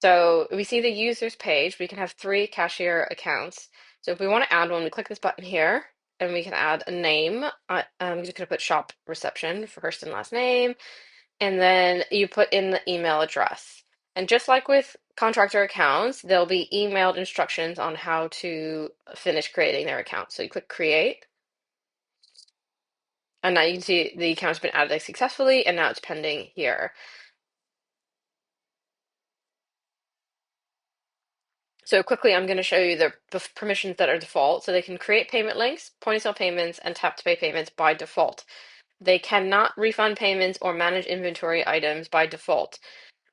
So we see the users page. We can have three cashier accounts. So if we want to add one, we click this button here and we can add a name. I'm just going to put shop reception for first and last name. And then you put in the email address. And just like with contractor accounts, there'll be emailed instructions on how to finish creating their account. So you click create, and now you can see the account's been added successfully, and now it's pending here. So quickly, I'm going to show you the permissions that are default. So they can create payment links, point of sale payments, and tap to pay payments by default. They cannot refund payments or manage inventory items by default.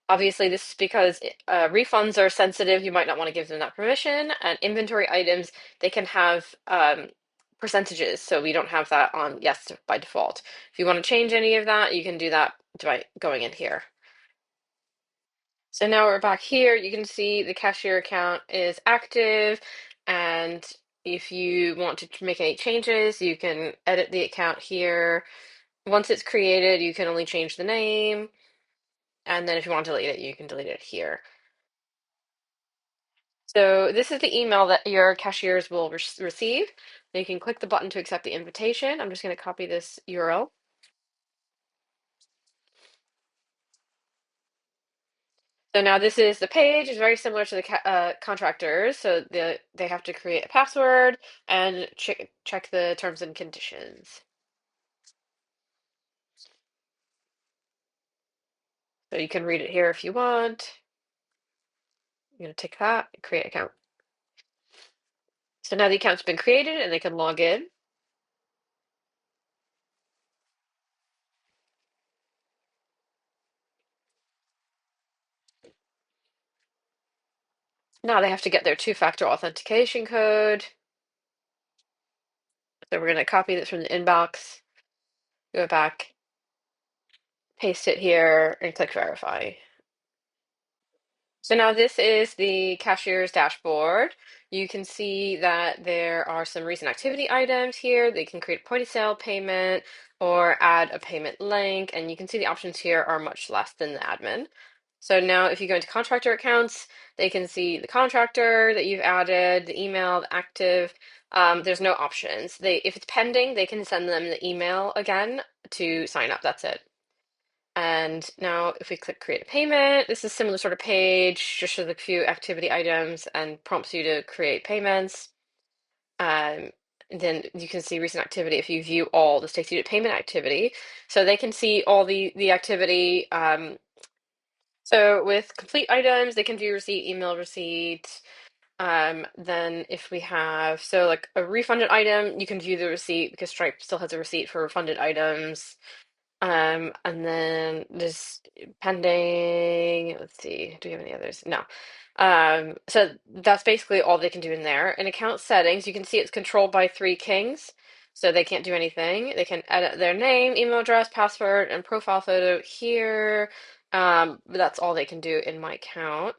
Obviously, this is because refunds are sensitive. You might not want to give them that permission. And inventory items, they can have percentages. So we don't have that on yes by default. If you want to change any of that, you can do that by going in here. So now we're back here. You can see the cashier account is active. And if you want to make any changes, you can edit the account here. Once it's created, you can only change the name. And then if you want to delete it, you can delete it here. So this is the email that your cashiers will receive. You can click the button to accept the invitation. I'm just going to copy this URL. So now this is the page. It's very similar to the contractors. So they have to create a password and check the terms and conditions. So you can read it here if you want. I'm going to tick that, create account. So now the account's been created and they can log in. Now they have to get their two-factor authentication code. So we're going to copy this from the inbox, go back, paste it here, and click verify. So now this is the cashier's dashboard. You can see that there are some recent activity items here. They can create a point of sale payment or add a payment link, and you can see the options here are much less than the admin. So now if you go into contractor accounts, they can see the contractor that you've added, the email, the active. There's no options. If it's pending, they can send them the email again to sign up. That's it. And now if we click create a payment, this is a similar sort of page, just shows a few activity items and prompts you to create payments. Um, then you can see recent activity. If you view all, this takes you to payment activity. So they can see all the activity. So with complete items, they can view receipt, email receipt. Then if we have, so like a refunded item, you can view the receipt because Stripe still has a receipt for refunded items. And then this pending, let's see, do we have any others? No. So that's basically all they can do in there. In account settings, you can see it's controlled by three kings, so they can't do anything. They can edit their name, email address, password, and profile photo here. But that's all they can do in my account.